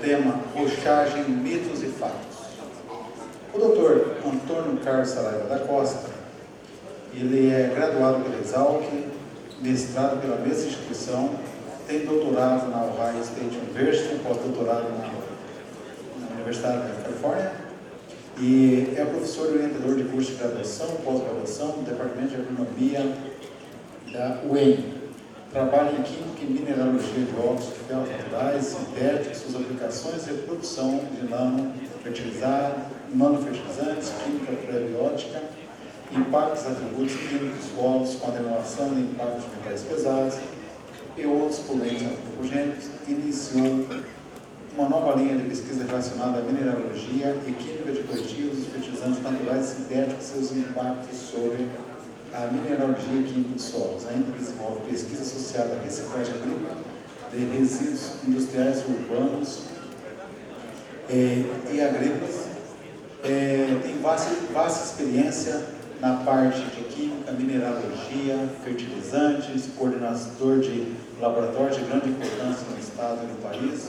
tema Rochagem, Mitos e Fatos. O Dr. Antônio Carlos Saraiva da Costa, ele é graduado pela Exalc, mestrado pela mesma instituição, tem doutorado na Ohio State University, pós-doutorado na Universidade da Califórnia, e é professor e orientador de curso de graduação, pós-graduação, no Departamento de Agronomia da UEM. Trabalha em Química e Mineralogia de óxidos de ferros naturais, sintéticos, suas aplicações e produção de nanofertilizantes, química prebiótica, impactos, atributos químicos, solos, contaminação de impactos de metais pesados e outros poluentes antropogênicos. Iniciou uma nova linha de pesquisa relacionada à mineralogia e química de cultivos, fertilizantes naturais e sintéticos e seus impactos sobre a mineralogia e química de solos. Ainda desenvolve pesquisa associada à reciclagem agrícola de resíduos industriais urbanos e agrícolas. Tem vasta experiência na parte de química, mineralogia, fertilizantes, coordenador de laboratório de grande importância no estado e no país.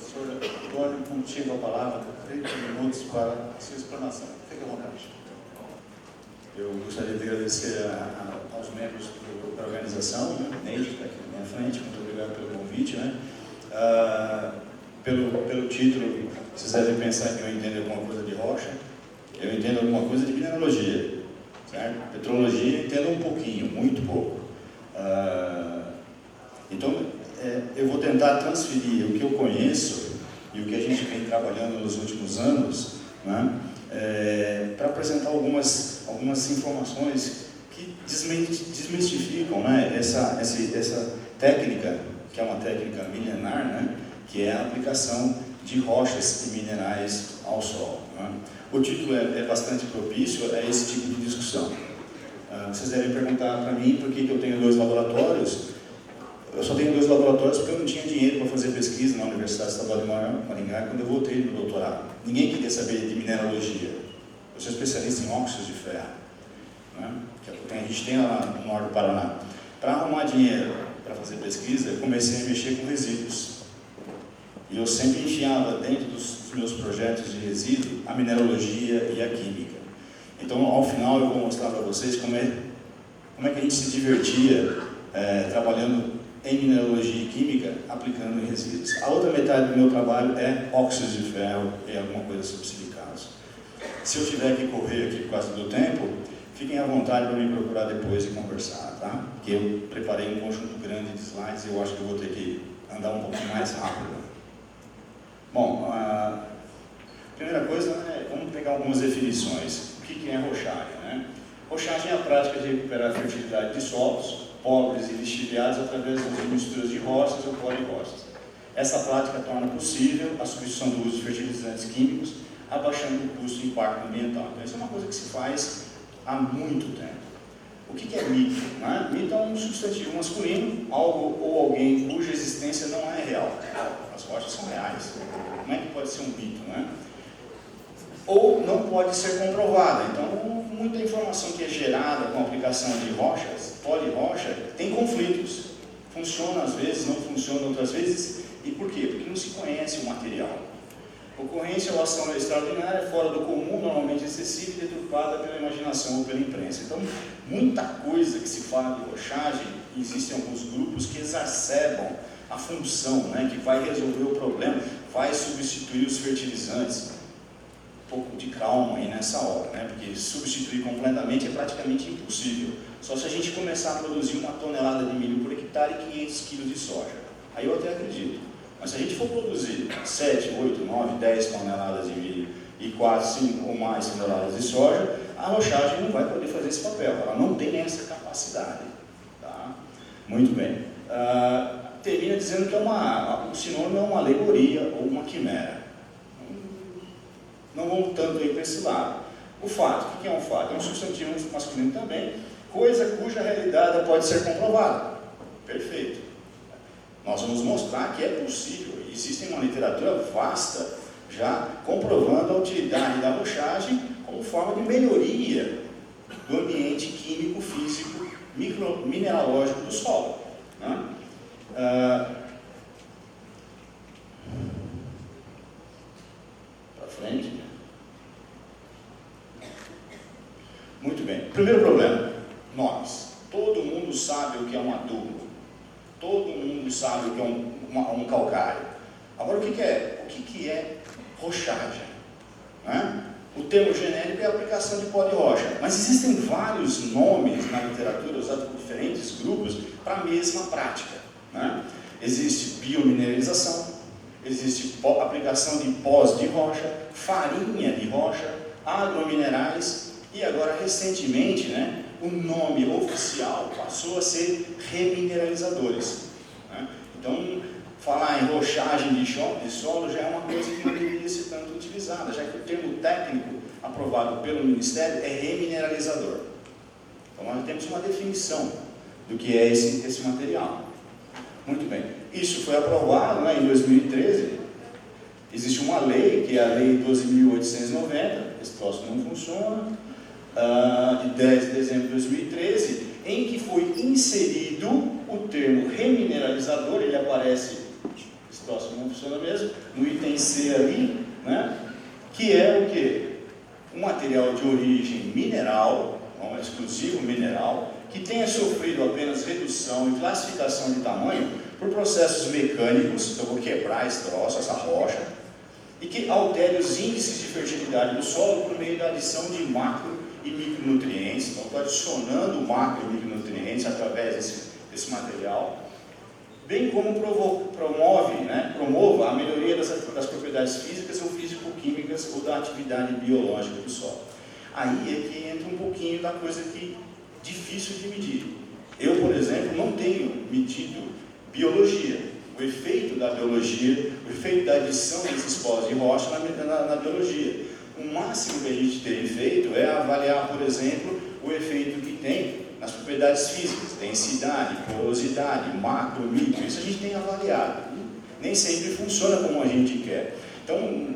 Senhor Antônio, contigo a palavra, 30 minutos para a sua explanação. Fique à vontade. Eu gostaria de agradecer aos membros da organização, né? Neide, que está aqui na minha frente, muito obrigado pelo convite. Né? Pelo título, vocês devem pensar que eu entendo alguma coisa de rocha, eu entendo alguma coisa de mineralogia, certo? Petrologia, entendo um pouquinho, muito pouco. Então, eu vou tentar transferir o que eu conheço e o que a gente vem trabalhando nos últimos anos, né? Para apresentar algumas informações que desmistificam, né, essa técnica, que é uma técnica milenar, né, que é a aplicação de rochas e minerais ao solo. Né. O título é bastante propício a esse tipo de discussão. Vocês devem perguntar para mim por que eu tenho 2 laboratórios. Eu só tenho 2 laboratórios porque eu não tinha dinheiro para fazer pesquisa na Universidade Estadual de Maringá quando eu voltei no doutorado. Ninguém queria saber de mineralogia. Eu sou especialista em óxidos de ferro, né? Que a gente tem lá no norte do Paraná. Para arrumar dinheiro para fazer pesquisa, eu comecei a mexer com resíduos. E eu sempre enfiava dentro dos meus projetos de resíduo a mineralogia e a química. Então, ao final, eu vou mostrar para vocês como é que a gente se divertia trabalhando em mineralogia e química, aplicando em resíduos. A outra metade do meu trabalho é óxidos de ferro e alguma coisa sobre silicados. Se eu tiver que correr aqui por causa do tempo, fiquem à vontade para me procurar depois e conversar, tá? Porque eu preparei um conjunto grande de slides e eu acho que eu vou ter que andar um pouquinho mais rápido. Bom, a primeira coisa, vamos pegar algumas definições. O que é rochagem, né? Rochagem é a prática de recuperar a fertilidade de solos pobres e lixiviados através das misturas de rochas ou polirochas. Essa prática torna possível a substituição do uso de fertilizantes químicos, abaixando o custo e impacto ambiental. Então, isso é uma coisa que se faz há muito tempo. O que é mito? Né? Mito é um substantivo masculino, algo ou alguém cuja existência não é real. As rochas são reais. Como é que pode ser um mito? Né? Ou não pode ser comprovada. Então, muita informação que é gerada com a aplicação de rochas, polirrocha, tem conflitos. Funciona às vezes, não funciona outras vezes. E por quê? Porque não se conhece o material. Ocorrência ou ação extraordinária, fora do comum, normalmente excessiva e deturpada pela imaginação ou pela imprensa. Então, muita coisa que se fala de rochagem, existem alguns grupos que exacerbam a função, né, que vai resolver o problema, vai substituir os fertilizantes. Um pouco de calma aí nessa hora, né, porque substituir completamente é praticamente impossível. Só se a gente começar a produzir 1 tonelada de milho por hectare e 500 quilos de soja. Aí eu até acredito. Mas se a gente for produzir 7, 8, 9, 10 toneladas de milho e 4, 5 ou mais toneladas de soja, a rochagem não vai poder fazer esse papel, ela não tem essa capacidade. Tá? Muito bem. Termina dizendo que o sinônimo é uma alegoria ou uma quimera. Não vamos tanto aí para esse lado. O fato, o que é um fato? É um substantivo masculino também, coisa cuja realidade pode ser comprovada. Perfeito. Nós vamos mostrar que é possível. Existe uma literatura vasta já comprovando a utilidade da rochagem como forma de melhoria do ambiente químico, físico, mineralógico do solo. Né? frente. Muito bem. Primeiro problema, nomes. Todo mundo sabe o que é um adubo. Todo mundo sabe o que é um calcário. Agora, o que é rochagem? Né? O termo genérico é a aplicação de pó de rocha, mas existem vários nomes na literatura usados por diferentes grupos para a mesma prática. Né? Existe biomineralização, existe aplicação de pós de rocha, farinha de rocha, agrominerais e agora recentemente, né, o nome oficial passou a ser remineralizadores. Né? Então, falar em rochagem de solo já é uma coisa que não deveria ser tanto utilizada, já que o termo técnico aprovado pelo Ministério é remineralizador. Então nós temos uma definição do que é esse material. Muito bem. Isso foi aprovado, né, em 2013. Existe uma lei, que é a Lei 12.890, esse troço não funciona, de 10 de dezembro de 2013, em que foi inserido o termo remineralizador. Ele aparece, esse troço não funciona mesmo, no item C ali, né, que é o quê? Um material de origem mineral, não é exclusivo mineral, que tenha sofrido apenas redução e classificação de tamanho por processos mecânicos. Então, eu vou quebrar esse troço, essa rocha, e que altere os índices de fertilidade do solo por meio da adição de macro e micronutrientes. Então, estou adicionando macro e micronutrientes através desse material, bem como promova a melhoria das propriedades físicas ou físico-químicas ou da atividade biológica do solo. Aí é que entra um pouquinho da coisa que difícil de medir. Eu, por exemplo, não tenho medido biologia, o efeito da biologia, o efeito da adição desses pós de rocha na biologia. O máximo que a gente tem feito é avaliar, por exemplo, o efeito que tem nas propriedades físicas, densidade, porosidade, macro, micro, isso a gente tem avaliado. Nem sempre funciona como a gente quer. Então,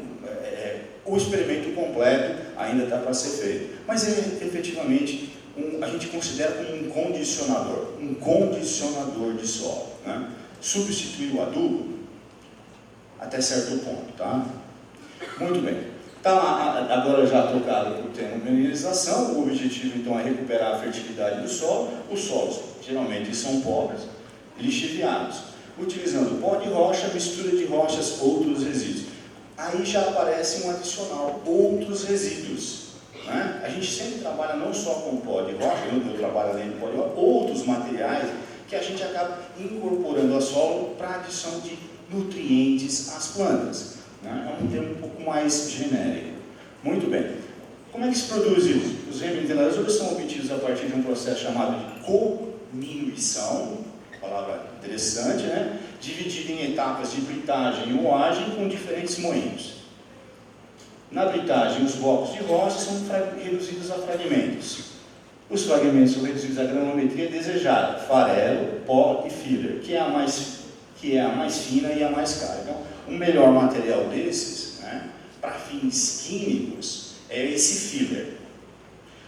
o experimento completo ainda está para ser feito. Mas efetivamente, a gente considera como um condicionador de solo. Né? Substituir o adubo até certo ponto. Tá? Muito bem. Está agora já trocado por termo mineralização. O objetivo então é recuperar a fertilidade do solo. Os solos geralmente são pobres, lixiviados, utilizando pó de rocha, mistura de rochas, outros resíduos. Aí já aparece um adicional, outros resíduos. Né? A gente sempre trabalha não só com pó de rocha, eu trabalho além do pó de rocha, outros materiais que a gente acaba incorporando ao solo para adição de nutrientes às plantas. É um termo um pouco mais genérico. Muito bem. Como é que se produz isso? Os remineralizadores são obtidos a partir de um processo chamado de cominuição, palavra interessante, né? Dividido em etapas de britagem e moagem com diferentes moinhos. Na britagem, os blocos de rocha são reduzidos a fragmentos. Os fragmentos são reduzidos à granometria desejada, farelo, pó e filler, que é a mais fina e a mais cara. Então, o melhor material desses, né, para fins químicos, é esse filler.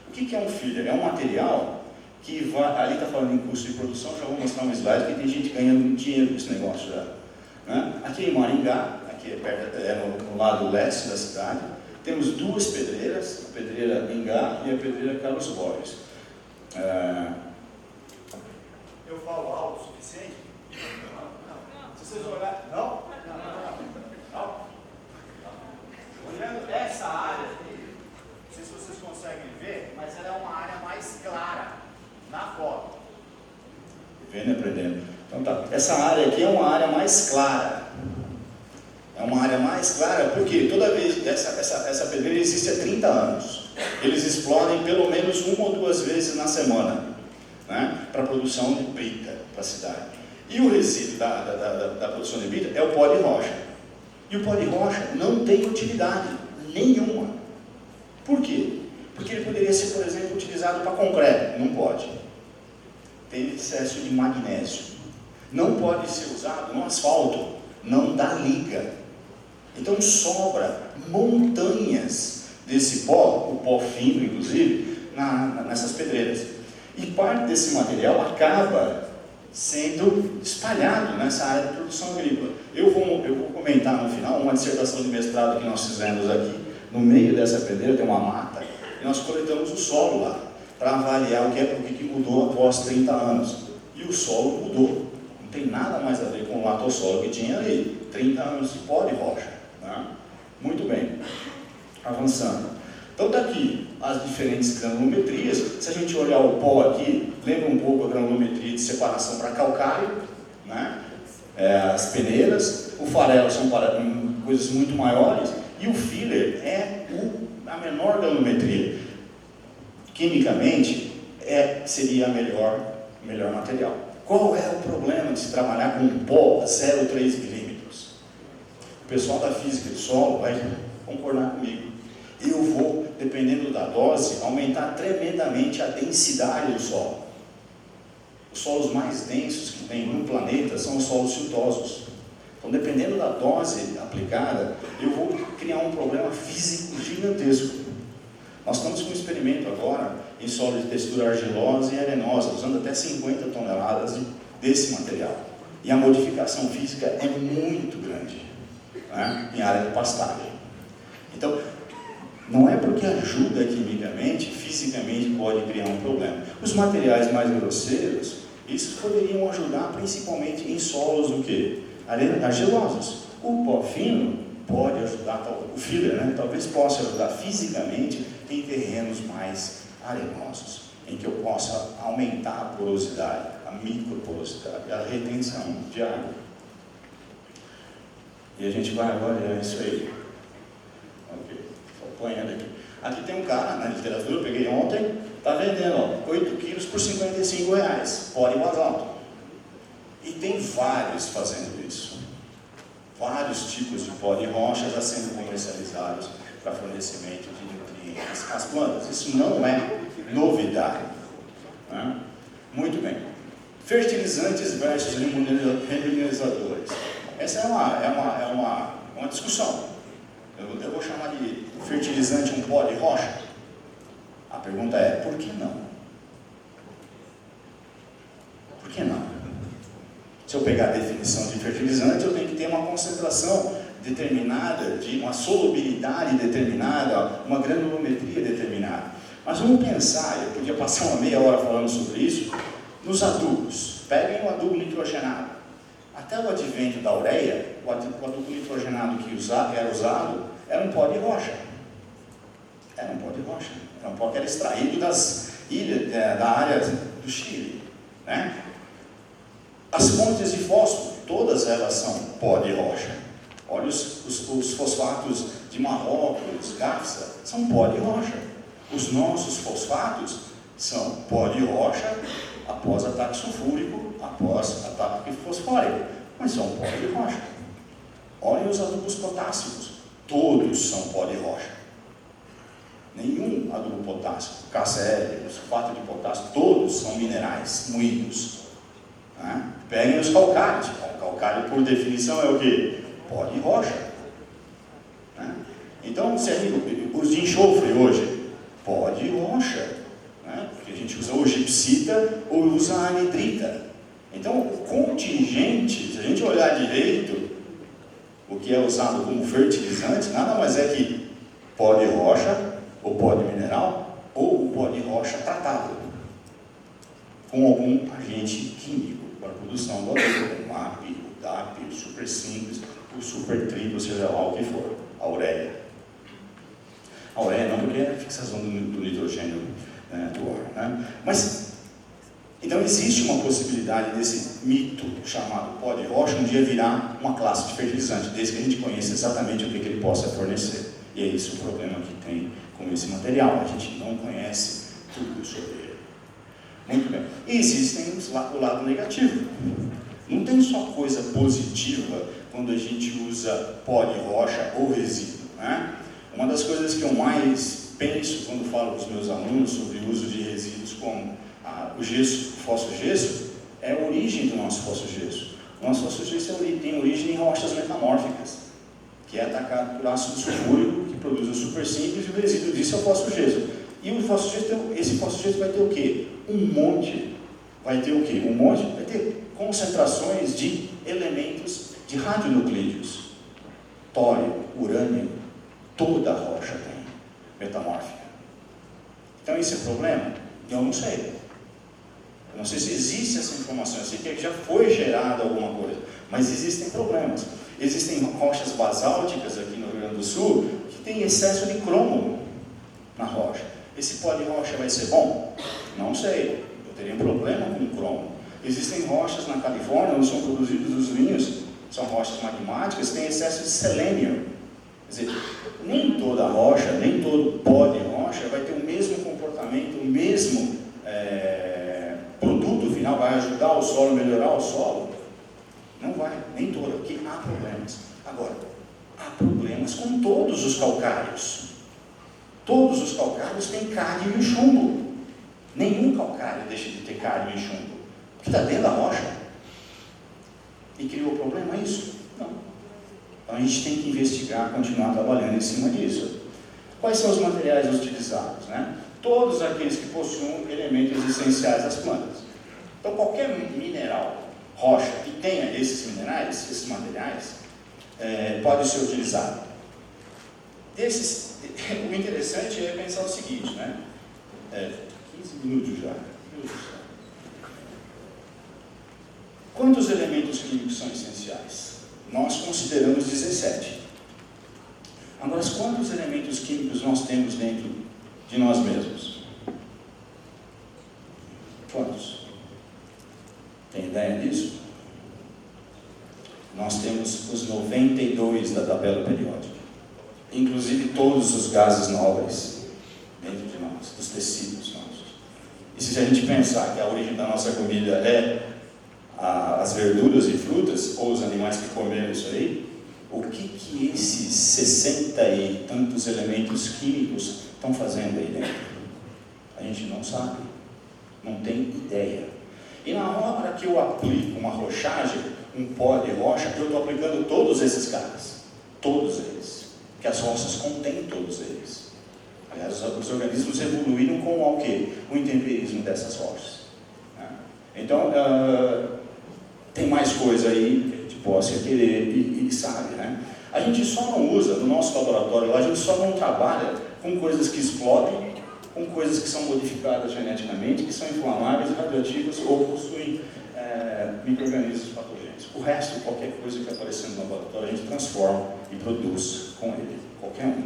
O que é um filler? É um material que vai, ali está falando em custo de produção, já vou mostrar um slide, que tem gente ganhando dinheiro com esse negócio já. Né? Aqui em Maringá, aqui no lado leste da cidade, temos duas pedreiras, a pedreira Engá e a pedreira Carlos Borges. Eu falo alto o suficiente? Se vocês olharem... Não? Olhando essa área aqui, não sei se vocês conseguem ver, mas ela é uma área mais clara na foto. Vendo e aprendendo. Então tá. Essa área aqui é uma área mais clara. É uma área mais clara porque toda vez essa pedreira existe há 30 anos. Eles explodem pelo menos uma ou duas vezes na semana, né, para a produção de brita para a cidade. E o resíduo da produção de brita é o pó de rocha. E o pó de rocha não tem utilidade nenhuma. Por quê? Porque ele poderia ser, por exemplo, utilizado para concreto. Não pode. Tem excesso de magnésio. Não pode ser usado no asfalto. Não dá liga. Então sobra montanhas desse pó, o pó fino inclusive, nessas pedreiras. E parte desse material acaba sendo espalhado nessa área de produção agrícola. Eu vou comentar no final uma dissertação de mestrado que nós fizemos aqui no meio dessa pedreira tem uma mata, e nós coletamos o solo lá, para avaliar o que mudou após 30 anos. E o solo mudou. Não tem nada mais a ver com o latossolo que tinha ali. 30 anos de pó de rocha. Né? Muito bem. Avançando. Então está aqui as diferentes granulometrias. Se a gente olhar o pó aqui, lembra um pouco a granulometria de separação para calcário, né? As peneiras. O farelo são coisas muito maiores. E o filler é a menor granulometria. Quimicamente, seria a melhor material. Qual é o problema de se trabalhar com um pó 0,3 milímetros? O pessoal da física do solo vai concordar comigo. Eu vou, dependendo da dose, aumentar tremendamente a densidade do solo. Os solos mais densos que tem no planeta são os solos siltosos. Então, dependendo da dose aplicada, eu vou criar um problema físico gigantesco. Nós estamos com um experimento agora em solo de textura argilosa e arenosa, usando até 50 toneladas desse material. E a modificação física é muito grande, né, em área de pastagem. Então, não é porque ajuda quimicamente, fisicamente pode criar um problema. Os materiais mais grosseiros, esses poderiam ajudar principalmente em solos o quê? Argilosos. O pó fino pode ajudar, o filler, né, talvez possa ajudar fisicamente em terrenos mais arenosos, em que eu possa aumentar a porosidade, a microporosidade, a retenção de água. E a gente vai avaliar isso aí. Ok, estou apanhando aqui. Aqui tem um cara na literatura, eu peguei ontem, está vendendo 8 quilos por R$55, pó de basalto. E tem vários fazendo isso. Vários tipos de pó de rocha já sendo comercializados para fornecimento de nutrientes às plantas. Isso não é novidade. Né? Muito bem. Fertilizantes versus remineralizadores. Essa é uma discussão. Eu vou chamar de fertilizante um pó de rocha. A pergunta é, por que não? Por que não? Se eu pegar a definição de fertilizante, eu tenho que ter uma concentração determinada, de uma solubilidade determinada, uma granulometria determinada. Mas vamos pensar, eu podia passar uma meia hora falando sobre isso, nos adubos. Peguem o adubo nitrogenado. Até o advento da ureia, o adubo nitrogenado que era usado era um pó de rocha. Era um pó de rocha. Era um pó que era extraído das ilhas, da área do Chile. Né? As fontes de fósforo, todas elas são pó de rocha. Olha os fosfatos de Marrocos, Gafsa, são pó de rocha. Os nossos fosfatos são pó de rocha após ataque sulfúrico, após ataque fosfórico, mas são pó de rocha. Olhem os adubos potássicos, todos são pó de rocha. Nenhum adubo potássico, KCl, sulfato de potássio, todos são minerais moídos. Né? Peguem os calcários. O calcário, por definição, é o quê? Pó de rocha. Né? Então, os de enxofre hoje, pó de rocha. Né? Porque a gente usa ou gipsita ou usa anidrita. Então, o contingente, se a gente olhar direito, o que é usado como fertilizante, nada mais é que pó de rocha, ou pó de mineral, ou o pó de rocha tratado com algum agente químico para a produção do adubo, o MAP, o DAP, o super simples, o super triplo, seja lá o que for, a ureia. A ureia não, porque é a fixação do nitrogênio, né, do ar. Né? Mas, então existe uma possibilidade desse mito chamado pó de rocha um dia virar uma classe de fertilizante, desde que a gente conheça exatamente o que ele possa fornecer. E é esse o problema que tem com esse material, a gente não conhece tudo sobre ele. Muito bem. E existem o lado negativo. Não tem só coisa positiva quando a gente usa pó de rocha ou resíduo. Né? Uma das coisas que eu mais penso quando falo com os meus alunos sobre o uso de resíduos como o gesso, o fossogesso, é a origem do nosso fossogesso. O nosso fossogesso tem origem em rochas metamórficas, que é atacado por ácido sulfúrico, que produz o super simples, e o resíduo disso é o fossogesso. E o fossogesso, esse fossogesso vai ter o quê? Um monte. Vai ter o quê? Um monte? Vai ter concentrações de elementos de radionuclídeos. Tório, urânio, Toda rocha tem metamórfica. Então esse é o problema? Eu não sei. Eu não sei se existe essa informação, eu sei que já foi gerada alguma coisa, mas existem problemas. Existem rochas basálticas aqui no Rio Grande do Sul que tem excesso de cromo na rocha. Esse pó de rocha vai ser bom? Não sei. Eu teria um problema com o cromo. Existem rochas na Califórnia onde são produzidos os vinhos, são rochas magmáticas, tem excesso de selênio. Quer dizer, nem toda rocha, nem todo pó de rocha vai ter o mesmo comportamento, o mesmo produto final, vai ajudar o solo, melhorar o solo. Não vai, nem toda, porque há problemas. Agora, há problemas com todos os calcários. Todos os calcários têm cádmio e chumbo. Nenhum calcário deixa de ter cádmio e chumbo, porque está dentro da rocha. E criou problema isso? Não. Então a gente tem que investigar, continuar trabalhando em cima disso. Quais são os materiais utilizados, né? Todos aqueles que possuem elementos essenciais das plantas. Então qualquer mineral, rocha, que tenha esses minerais, esses materiais, pode ser utilizado. O interessante é pensar o seguinte, né? 15 minutos já. Quantos elementos químicos são essenciais? Nós consideramos 17. Agora, quantos elementos químicos nós temos dentro de nós mesmos? Quantos? Tem ideia disso? Nós temos os 92 da tabela periódica, inclusive todos os gases nobres dentro de nós, dos tecidos nossos. E se a gente pensar que a origem da nossa comida é as verduras e frutas, ou os animais que comeram isso aí, o que esses 60 e tantos elementos químicos estão fazendo aí dentro? A gente não sabe, não tem ideia. E na hora que eu aplico uma rochagem, um pó de rocha, eu estou aplicando todos esses caras, todos eles, que as rochas contêm todos eles. Aliás, os organismos evoluíram com o quê? O intemperismo dessas rochas. Então, tem mais coisa aí que a gente possa querer e sabe, né? A gente só não usa, no nosso laboratório lá, a gente só não trabalha com coisas que explodem, com coisas que são modificadas geneticamente, que são inflamáveis, radioativas ou possuem micro-organismos patogênicos. O resto, qualquer coisa que aparecer no laboratório, a gente transforma e produz com ele, qualquer um.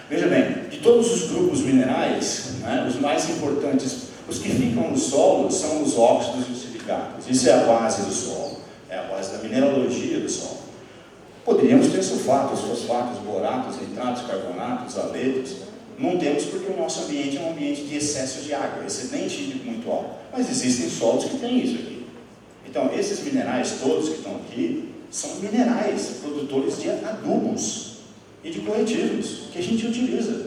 Veja bem, de todos os grupos minerais, né, os mais importantes, os que ficam no solo são os óxidos e os silicatos. Isso é a base do solo, é a base da mineralogia do solo. Poderíamos ter sulfatos, fosfatos, boratos, nitratos, carbonatos, aletos. Não temos porque o nosso ambiente é um ambiente de excesso de água, excedente hídrico muito alto. Mas existem solos que têm isso aqui. Então, esses minerais todos que estão aqui são minerais produtores de adubos e de corretivos que a gente utiliza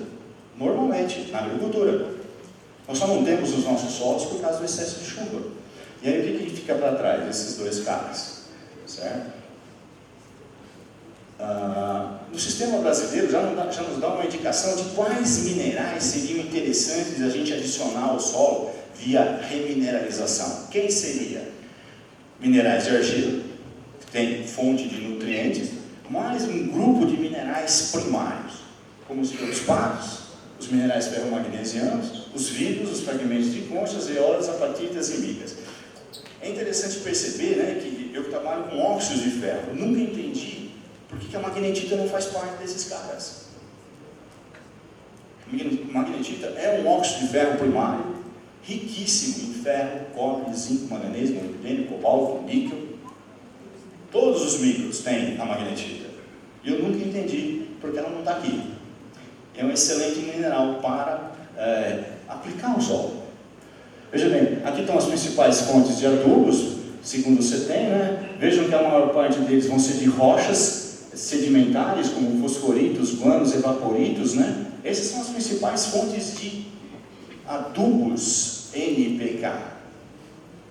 normalmente na agricultura. Nós só não temos os nossos solos por causa do excesso de chuva. E aí o que fica para trás desses dois caras? Certo? No sistema brasileiro já nos dá uma indicação de quais minerais seriam interessantes a gente adicionar ao solo via remineralização. Quem seria? Minerais de argila, que tem fonte de nutrientes, mais um grupo de minerais primários, como os feldspatos, os minerais ferromagnesianos, os vidros, os fragmentos de conchas, eólias, apatitas e micas. É interessante perceber, né, que eu trabalho com óxidos de ferro, eu nunca entendi por que a magnetita não faz parte desses caras. Magnetita é um óxido de ferro primário, riquíssimo em ferro, cobre, zinco, manganês, molibdênio, cobalto, níquel. Todos os micros têm a magnetita. E eu nunca entendi porque ela não está aqui. É um excelente mineral para aplicar no solo. Veja bem, aqui estão as principais fontes de adubos, segundo você tem, né? Vejam que a maior parte deles vão ser de rochas sedimentares, como fosforitos, guanos, evaporitos, né? Essas são as principais fontes de adubos NPK.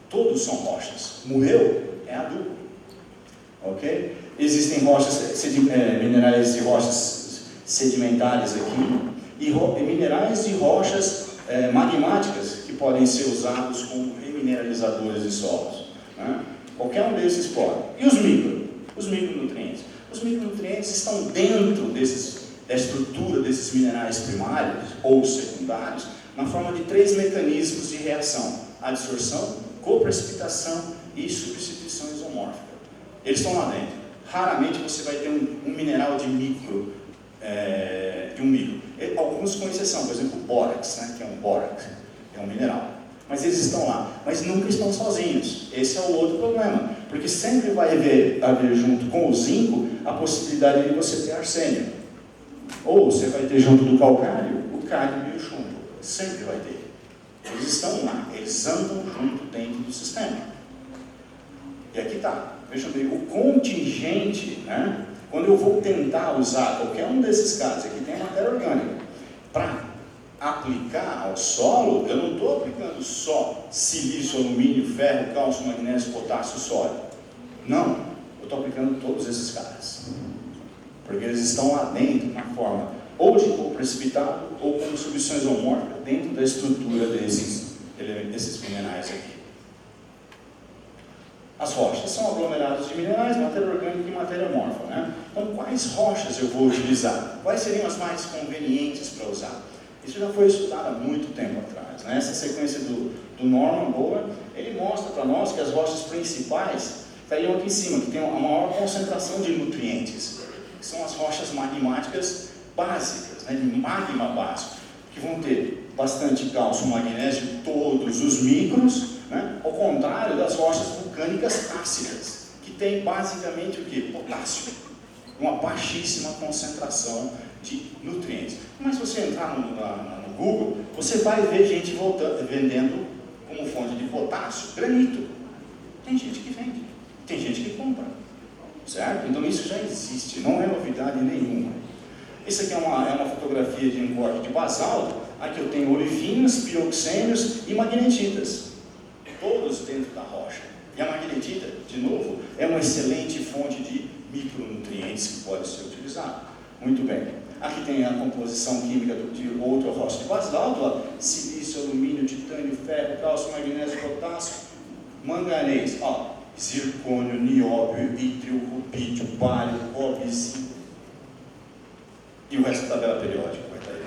Todos são rochas. Morreu, é adubo. Ok? Existem rochas, minerais de rochas sedimentares aqui e minerais de rochas magmáticas que podem ser usados como remineralizadores de solos. Né? Qualquer um desses pode. E os micronutrientes? Os micronutrientes estão dentro desses da estrutura desses minerais primários ou secundários na forma de 3 mecanismos de reação: adsorção, coprecipitação e substituição isomórfica. Eles estão lá dentro. Raramente você vai ter um mineral de micro, alguns com exceção, por exemplo, o bórax, né, que é um bórax, é um mineral. Mas eles estão lá, mas nunca estão sozinhos. Esse é o outro problema, porque sempre vai haver junto com o zinco a possibilidade de você ter arsênio. Ou você vai ter junto do calcário o cádmio e o chumbo. Sempre vai ter. Eles estão lá, eles andam junto dentro do sistema. E aqui está, vejam bem, o contingente, né? Quando eu vou tentar usar qualquer um desses casos, aqui tem matéria orgânica, para aplicar ao solo, eu não estou aplicando só silício, alumínio, ferro, cálcio, magnésio, potássio, sódio. Não, eu estou aplicando todos esses caras. Porque eles estão lá dentro, na forma ou de precipitado ou como substituição isomórfica dentro da estrutura desses minerais aqui. As rochas são aglomerados de minerais, matéria orgânica e matéria amorfa, né? Então, quais rochas eu vou utilizar? Quais seriam as mais convenientes para usar? Isso já foi estudado há muito tempo atrás, né? Essa sequência do Norman Bohr, ele mostra para nós que as rochas principais estariam aqui em cima, que tem a maior concentração de nutrientes, que são as rochas magmáticas básicas, né? De magma básico, que vão ter bastante cálcio, magnésio, todos os micros, né? Ao contrário das rochas vulcânicas ácidas, que tem basicamente o que? Potássio, uma baixíssima concentração de nutrientes. Mas se você entrar no Google, você vai ver gente vendendo como fonte de potássio granito. Tem gente que vende, tem gente que compra, certo? Então isso já existe, não é novidade nenhuma. Isso aqui é uma fotografia de um corte de basalto. Aqui eu tenho olivinas, piroxênios e magnetitas, todos dentro da rocha. E a magnetita, de novo, é uma excelente fonte de micronutrientes que pode ser utilizada. Muito bem. Aqui tem a composição química de outra rocha de basalto, ó, silício, alumínio, titânio, ferro, cálcio, magnésio, potássio, manganês, ó, zircônio, nióbio, ítrio, rubídio, bário, cobre, zinco. E o resto da tabela periódica vai estar aí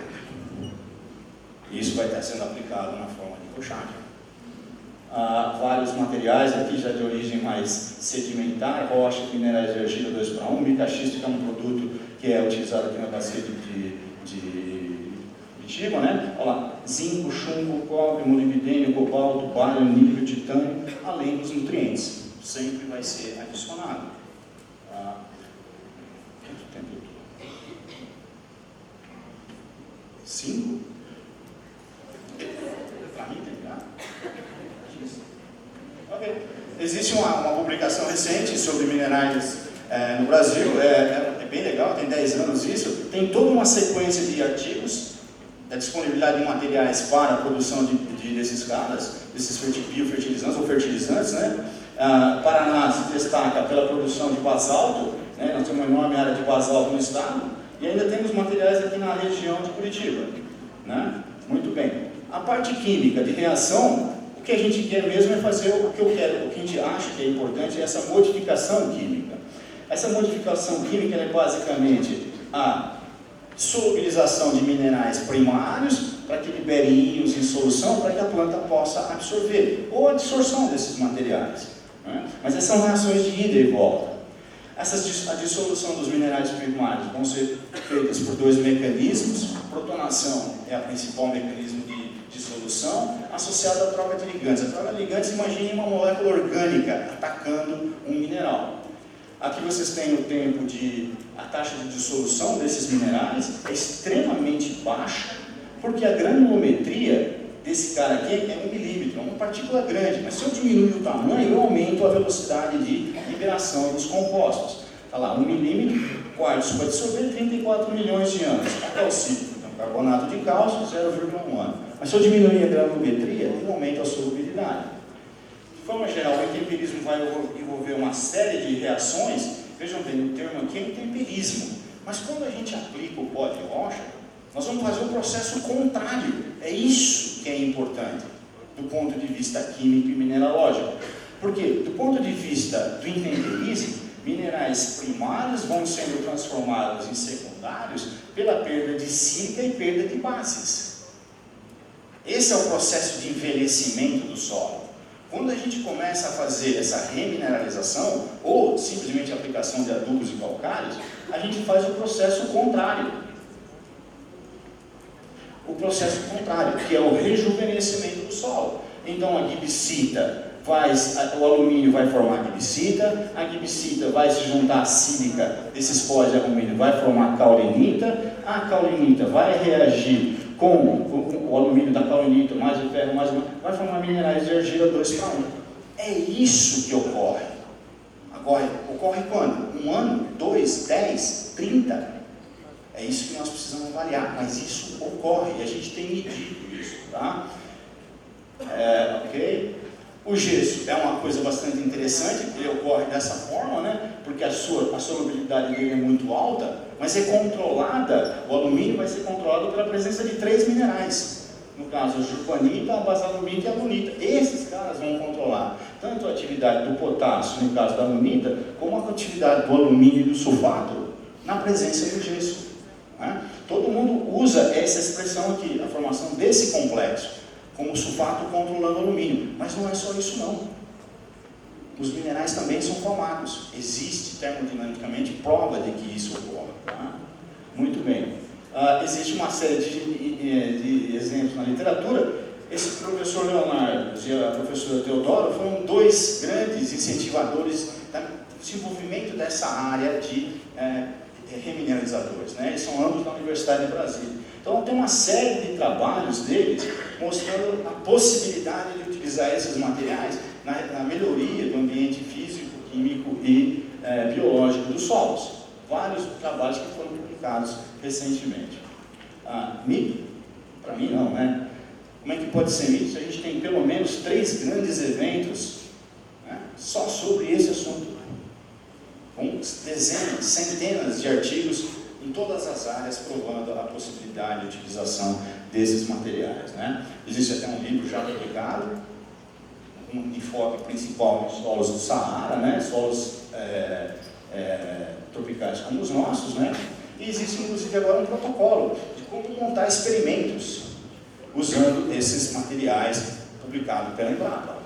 dentro. E isso vai estar sendo aplicado na forma de rochagem. Vários materiais aqui já de origem mais sedimentar, rocha, minerais de argila 2:1, micaxisto, que é um produto que é utilizado aqui na bacia de Bitiba, né? Olha lá, zinco, chumbo, cobre, molibdênio, cobalto, bário, níquel, titânio, além dos nutrientes. Sempre vai ser adicionado. Quanto tempo eu estou? 5? Para mim tem, tá? Okay. Existe uma publicação recente sobre minerais no Brasil, é bem legal, tem 10 anos isso, tem toda uma sequência de artigos da disponibilidade de materiais para a produção desses caras, desses biofertilizantes ou fertilizantes, né? Paraná se destaca pela produção de basalto, né? Nós temos uma enorme área de basalto no estado, e ainda temos materiais aqui na região de Curitiba, né? Muito bem. A parte química de reação, o que a gente quer mesmo é fazer o que eu quero, o que a gente acha que é importante é essa modificação química. Essa modificação química é basicamente a solubilização de minerais primários para que liberem íons em solução para que a planta possa absorver, ou a absorção desses materiais, né? Mas essas são reações de ida e volta. A dissolução dos minerais primários vão ser feitas por 2 mecanismos. Protonação é o principal mecanismo de dissolução, associado à troca de ligantes. A troca de ligantes, imagine uma molécula orgânica atacando um mineral. Aqui vocês têm a taxa de dissolução desses minerais é extremamente baixa, porque a granulometria desse cara aqui é 1 milímetro, é uma partícula grande, mas se eu diminuir o tamanho, eu aumento a velocidade de liberação dos compostos. Está lá, 1 milímetro, quartzo vai dissolver 34 milhões de anos. A calcita, então, carbonato de cálcio, 0,1 ano. Mas se eu diminuir a granulometria, eu aumento a solubilidade. De forma geral, o intemperismo vai envolver uma série de reações. Vejam bem, o termo aqui é intemperismo. Mas quando a gente aplica o pó de rocha, nós vamos fazer um processo contrário. É isso que é importante, do ponto de vista químico e mineralógico. Porque, do ponto de vista do intemperismo, minerais primários vão sendo transformados em secundários pela perda de sílica e perda de bases. Esse é o processo de envelhecimento do solo. Quando a gente começa a fazer essa remineralização, ou simplesmente a aplicação de adubos e calcários, a gente faz o processo contrário. O processo contrário, que é o rejuvenescimento do solo. Então a gibsita o alumínio vai formar a gibsita vai se juntar à sílica desses pós de alumínio, vai formar a caulinita vai reagir com o alumínio da caulinita, mais o ferro, mais o... vai formar minerais de argila 2:1. É isso que ocorre. Agora, ocorre quando? 1 ano, 2, 10, 30? É isso que nós precisamos avaliar, mas isso ocorre, e a gente tem medido isso, tá? Ok? O gesso é uma coisa bastante interessante, ele ocorre dessa forma, né? Porque a solubilidade dele é muito alta, mas é controlada, o alumínio vai ser controlado pela presença de 3 minerais. No caso, a jurpanita, a basalumita e a lunita. Esses caras vão controlar tanto a atividade do potássio, no caso da lunita, como a atividade do alumínio e do sulfato na presença do gesso. Né? Todo mundo usa essa expressão aqui, a formação desse complexo, como o sulfato controlando o alumínio. Mas não é só isso não. Os minerais também são formados. Existe termodinamicamente prova de que isso ocorre. Tá? Muito bem. Existe uma série de exemplos na literatura. Esse professor Leonardo e a professora Teodoro foram 2 grandes incentivadores do desenvolvimento dessa área de remineralizadores. Né? Eles são ambos da Universidade de Brasília. Então tem uma série de trabalhos deles mostrando a possibilidade de utilizar esses materiais na melhoria do ambiente físico, químico e biológico dos solos. Vários trabalhos que foram publicados recentemente. Mito? Para mim não, né? Como é que pode ser mito se a gente tem pelo menos 3 grandes eventos, né, só sobre esse assunto? Com dezenas, centenas de artigos em todas as áreas provando a possibilidade de utilização desses materiais. Né? Existe até um livro já publicado, um enfoque principal nos solos do Saara, né? Solos tropicais como os nossos, né? E existe inclusive agora um protocolo de como montar experimentos usando esses materiais publicados pela Embrapa.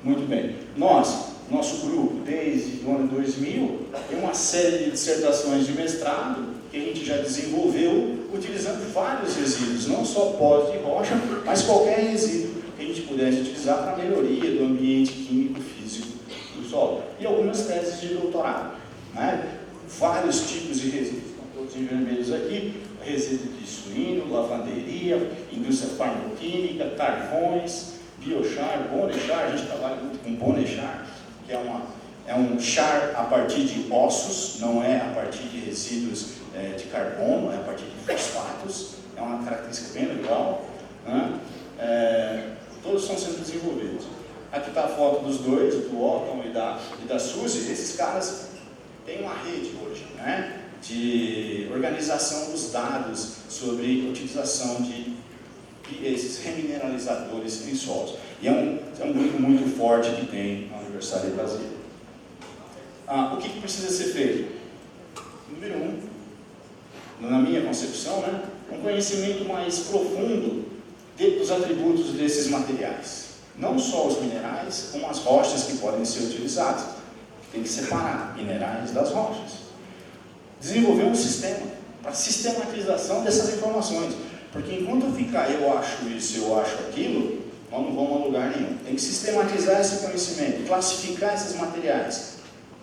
Muito bem. Nosso grupo, desde o ano 2000, tem uma série de dissertações de mestrado que a gente já desenvolveu utilizando vários resíduos, não só pós de rocha, mas qualquer resíduo que a gente pudesse utilizar para a melhoria do ambiente químico e físico do solo. E algumas teses de doutorado. Né? Vários tipos de resíduos, estão todos em vermelhos aqui: resíduo de suíno, lavanderia, indústria farmacêutica, carvões, biochar, bonechar. A gente trabalha muito com bonechar, que é um char a partir de ossos, não é a partir de resíduos de carbono, é a partir de fosfatos. É uma característica bem legal. Né? Todos estão sendo desenvolvidos. Aqui está a foto dos dois, do Otton e da Suzy. Esses caras têm uma rede hoje, né, de organização dos dados sobre a utilização de esses remineralizadores em solos. E é um grupo muito forte que tem na Universidade de Brasília. O que precisa ser feito? Número 1, na minha concepção, né, um conhecimento mais profundo dos atributos desses materiais. Não só os minerais, como as rochas que podem ser utilizadas. Tem que separar minerais das rochas. Desenvolver um sistema para sistematização dessas informações. Porque enquanto ficar eu acho isso, eu acho aquilo, nós não vamos a lugar nenhum. Tem que sistematizar esse conhecimento, classificar esses materiais,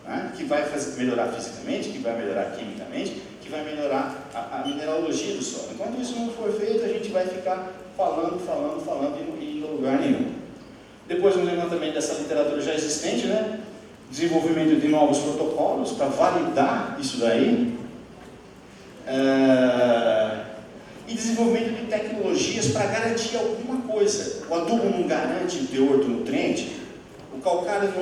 né, que vai melhorar fisicamente, que vai melhorar quimicamente, que vai melhorar a mineralogia do solo. Enquanto isso não for feito, a gente vai ficar falando e indo a lugar nenhum. Depois um levantamento dessa literatura já existente, né? Desenvolvimento de novos protocolos para validar isso daí, e desenvolvimento de tecnologias para garantir alguma coisa. O adubo não garante o teor do nutriente, o calcário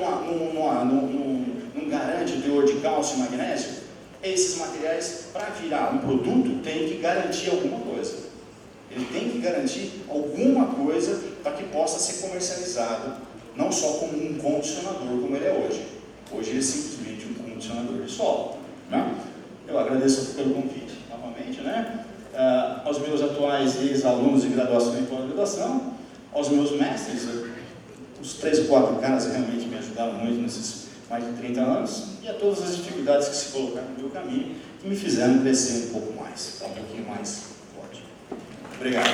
não garante o teor de cálcio e magnésio. Esses materiais, para virar um produto, tem que garantir alguma coisa. Ele tem que garantir alguma coisa para que possa ser comercializado, não só como um condicionador como ele é hoje. Hoje ele é simplesmente um condicionador de solo. Né? Eu agradeço pelo convite novamente, né? Aos meus atuais ex-alunos de graduação e pós-graduação, aos meus mestres, os 3 ou 4 caras realmente me ajudaram muito nesses mais de 30 anos, e a todas as dificuldades que se colocaram no meu caminho, que me fizeram crescer um pouco mais, um pouquinho mais forte. Obrigado.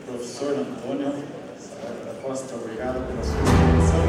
Professor Antônio Saraiva da Costa, obrigado pela sua explicação.